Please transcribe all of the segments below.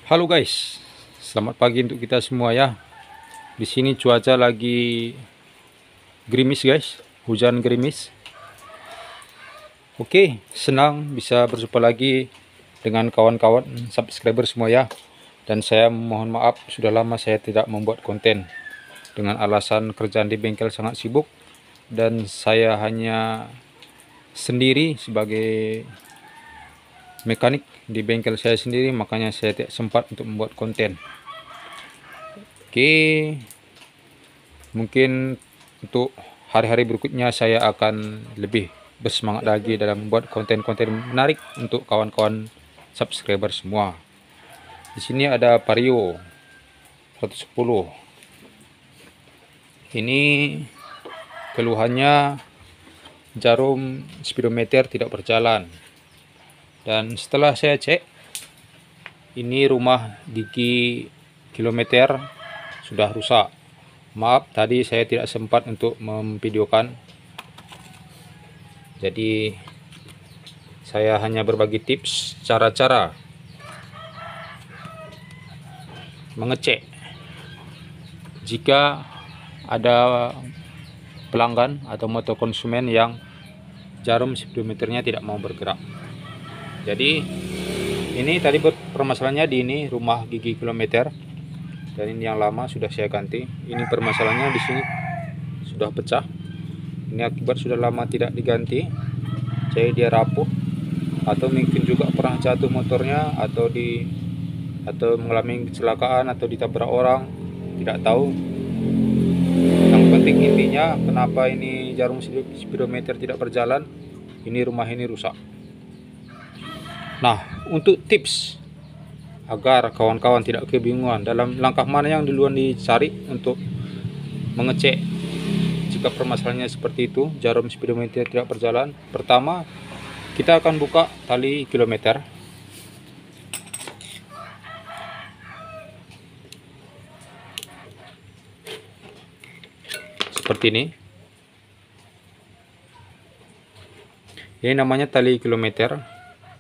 Halo guys, selamat pagi untuk kita semua ya. Di sini cuaca lagi gerimis guys, hujan gerimis. Oke, senang bisa berjumpa lagi dengan kawan-kawan subscriber semua ya. Dan saya mohon maaf, sudah lama saya tidak membuat konten dengan alasan kerjaan di bengkel sangat sibuk dan saya hanya sendiri sebagai mekanik di bengkel saya sendiri, makanya saya tidak sempat untuk membuat konten. Oke, mungkin untuk hari-hari berikutnya saya akan lebih bersemangat lagi dalam membuat konten-konten menarik untuk kawan-kawan subscriber semua. Di sini ada Vario 110. Ini keluhannya jarum speedometer tidak berjalan. Dan setelah saya cek, ini rumah gigi kilometer sudah rusak. Maaf, tadi saya tidak sempat untuk memvideokan. Jadi saya hanya berbagi tips cara-cara mengecek jika ada pelanggan atau motor konsumen yang jarum speedometernya tidak mau bergerak. Jadi ini tadi permasalahannya di ini rumah gigi kilometer, dan ini yang lama sudah saya ganti. Ini permasalahannya di sini sudah pecah. Ini akibat sudah lama tidak diganti, jadi dia rapuh, atau mungkin juga pernah jatuh motornya, atau mengalami kecelakaan atau ditabrak orang, tidak tahu. Yang penting intinya, kenapa ini jarum speedometer tidak berjalan, ini rumah ini rusak. Nah, untuk tips agar kawan-kawan tidak kebingungan dalam langkah mana yang duluan dicari untuk mengecek jika permasalahannya seperti itu, jarum speedometer tidak berjalan. Pertama, kita akan buka tali kilometer. Seperti ini. Ini namanya tali kilometer.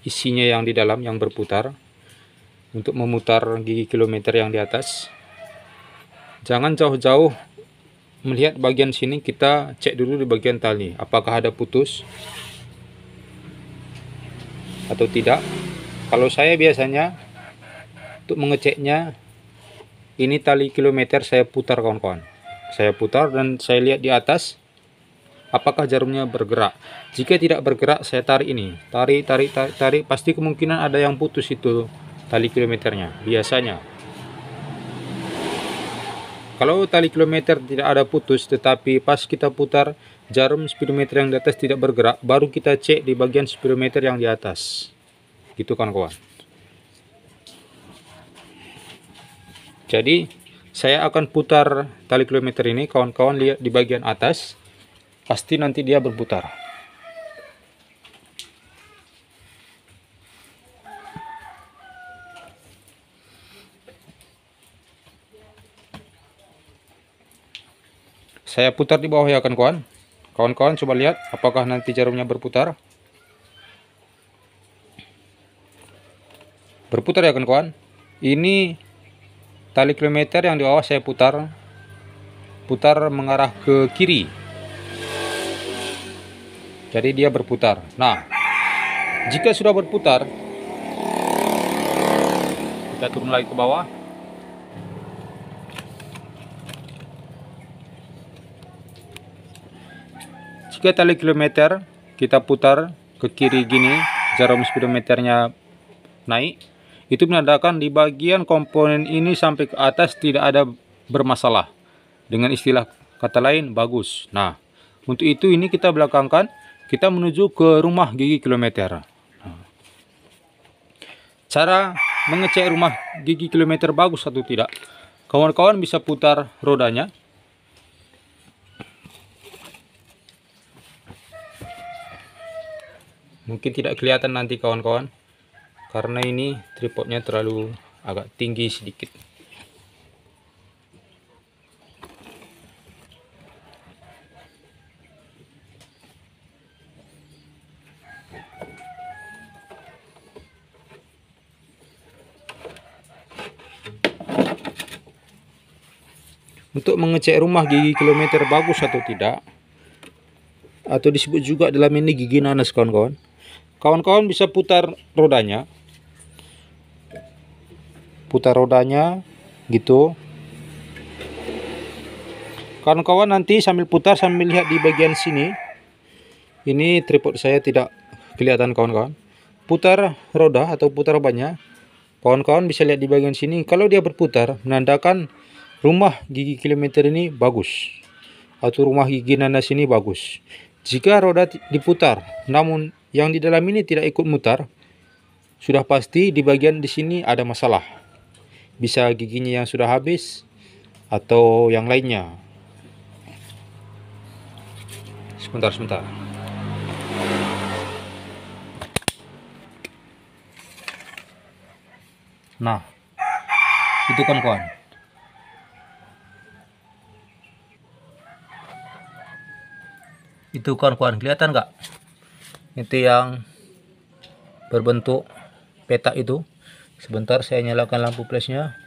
Isinya yang di dalam yang berputar untuk memutar gigi kilometer yang di atas. Jangan jauh-jauh melihat bagian sini, kita cek dulu di bagian tali apakah ada putus atau tidak. Kalau saya biasanya untuk mengeceknya, ini tali kilometer saya putar kawan-kawan, saya putar dan saya lihat di atas apakah jarumnya bergerak. Jika tidak bergerak, saya tarik ini, tarik, pasti kemungkinan ada yang putus itu tali kilometernya. Biasanya kalau tali kilometer tidak ada putus, tetapi pas kita putar jarum speedometer yang di atas tidak bergerak, baru kita cek di bagian speedometer yang di atas, gitu kan kawan. Jadi saya akan putar tali kilometer ini, kawan-kawan lihat di bagian atas, pasti nanti dia berputar. Saya putar di bawah ya kawan-kawan. Kawan-kawan coba lihat apakah nanti jarumnya berputar. Berputar ya kawan-kawan. Ini tali kilometer yang di bawah saya putar mengarah ke kiri. Jadi dia berputar. Nah, jika sudah berputar, kita turun lagi ke bawah. Jika tali kilometer kita putar ke kiri gini, jarum speedometernya naik, itu menandakan di bagian komponen ini sampai ke atas tidak ada bermasalah. Dengan istilah kata lain, bagus. Nah, untuk itu ini kita belakangkan, kita menuju ke rumah gigi kilometer. Cara mengecek rumah gigi kilometer bagus atau tidak, kawan-kawan bisa putar rodanya. Mungkin tidak kelihatan nanti kawan-kawan, karena ini tripodnya terlalu agak tinggi sedikit. Untuk mengecek rumah gigi kilometer bagus atau tidak, atau disebut juga dalam ini gigi nanas, kawan-kawan. Kawan-kawan bisa putar rodanya. Putar rodanya gitu. Kawan-kawan nanti sambil putar, sambil lihat di bagian sini. Ini tripod saya tidak kelihatan, kawan-kawan. Putar roda atau putar bannya. Kawan-kawan bisa lihat di bagian sini. Kalau dia berputar, menandakan rumah gigi kilometer ini bagus, atau rumah gigi nanas ini bagus. Jika roda diputar, namun yang di dalam ini tidak ikut mutar, sudah pasti di bagian di sini ada masalah. Bisa giginya yang sudah habis atau yang lainnya. Sebentar. Nah, itu kan kawan. Itu kawan-kawan, kelihatan nggak? Itu yang berbentuk petak itu. Sebentar saya nyalakan lampu flashnya.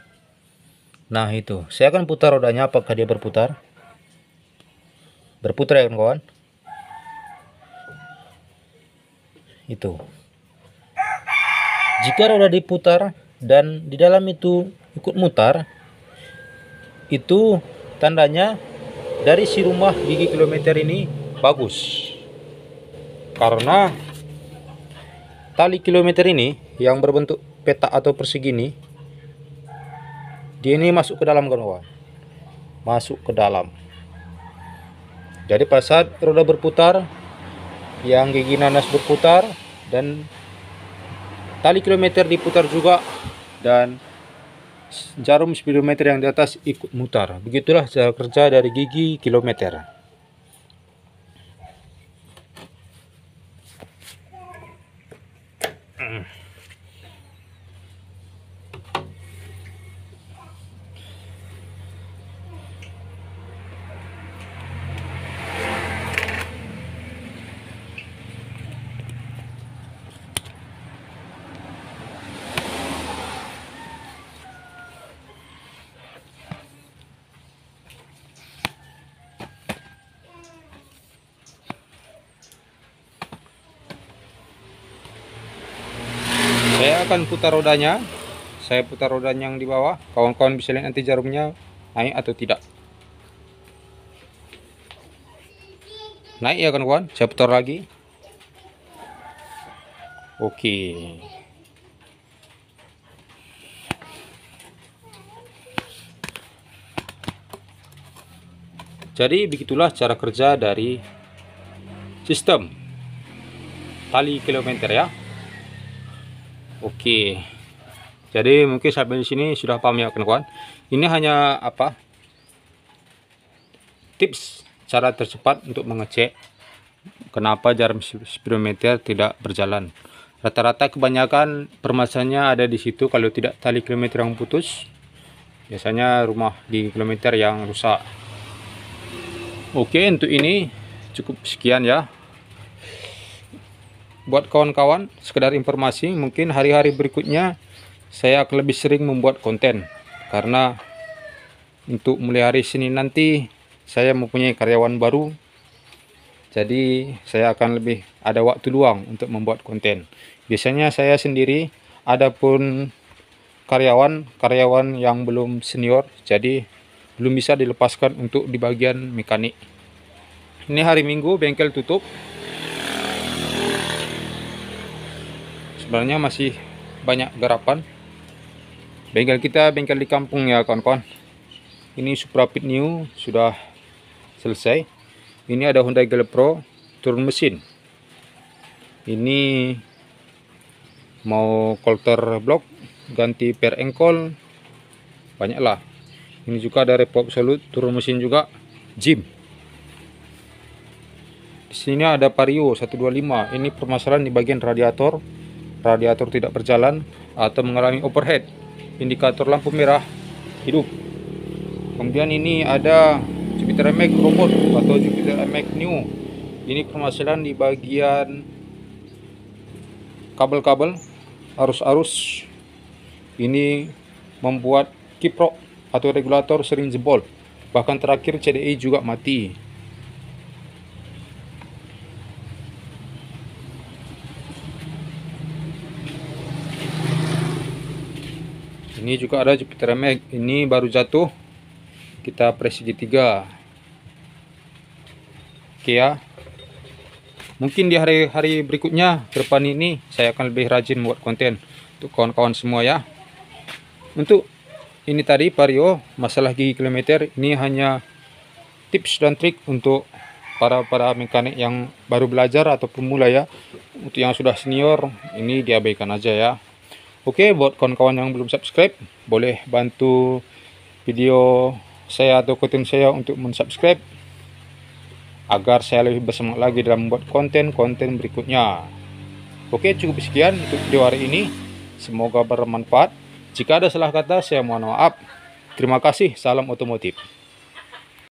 Nah itu, saya akan putar rodanya. Apakah dia berputar? Berputar ya kawan-kawan. Itu. Jika roda diputar dan di dalam itu ikut mutar, itu tandanya dari si rumah gigi kilometer ini bagus. Karena tali kilometer ini yang berbentuk petak atau persegi ini, dia ini masuk ke dalam, kawan-kawan. Masuk ke dalam. Jadi pada saat roda berputar, yang gigi nanas berputar dan tali kilometer diputar juga, dan jarum speedometer yang di atas ikut mutar. Begitulah cara kerja dari gigi kilometer. Saya akan putar rodanya. Saya putar rodanya yang di bawah. Kawan-kawan bisa lihat nanti jarumnya naik atau tidak. Naik ya kawan-kawan. Saya putar lagi. Oke. Jadi begitulah cara kerja dari sistem tali kilometer ya. Oke. Jadi mungkin sampai di sini sudah paham ya kawan-kawan. Ini hanya tips cara tercepat untuk mengecek kenapa jarum speedometer tidak berjalan. Rata-rata kebanyakan permasalahannya ada di situ. Kalau tidak tali kilometer yang putus, biasanya rumah di kilometer yang rusak. Oke, untuk ini cukup sekian ya. Buat kawan-kawan, sekedar informasi, mungkin hari-hari berikutnya saya akan lebih sering membuat konten. Karena untuk mulai hari Senin nanti saya mempunyai karyawan baru. Jadi saya akan lebih ada waktu luang untuk membuat konten. Biasanya saya sendiri, adapun karyawan yang belum senior, jadi belum bisa dilepaskan untuk di bagian mekanik. Ini hari Minggu, bengkel tutup. Sebenarnya masih banyak garapan. Bengkel kita bengkel di kampung ya kawan-kawan. Ini Supra Pit New sudah selesai. Ini ada Hyundai Gale Pro turun mesin. Ini mau coulter block, ganti per engkol, banyaklah. Ini juga ada Repo Absolute turun mesin juga, Jim. Di sini ada Vario 125. Ini permasalahan di bagian radiator. Radiator tidak berjalan atau mengalami overhead. Indikator lampu merah hidup. Kemudian ini ada Jupiter MX Robot atau Jupiter MX New. Ini permasalahan di bagian kabel-kabel, arus-arus. Ini membuat kiprok atau regulator sering jebol. Bahkan terakhir CDI juga mati. Ini juga ada Jupiter MX, ini baru jatuh, kita press segitiga. Oke ya, mungkin di hari-hari berikutnya ke depan ini saya akan lebih rajin buat konten untuk kawan-kawan semua ya. Untuk ini tadi Vario masalah gigi kilometer, ini hanya tips dan trik untuk para mekanik yang baru belajar atau pemula ya. Untuk yang sudah senior ini diabaikan aja ya. Oke, buat kawan-kawan yang belum subscribe, boleh bantu video saya atau konten saya untuk mensubscribe agar saya lebih bersemangat lagi dalam membuat konten-konten berikutnya. Oke, cukup sekian untuk video hari ini. Semoga bermanfaat. Jika ada salah kata, saya mohon maaf. Terima kasih. Salam otomotif.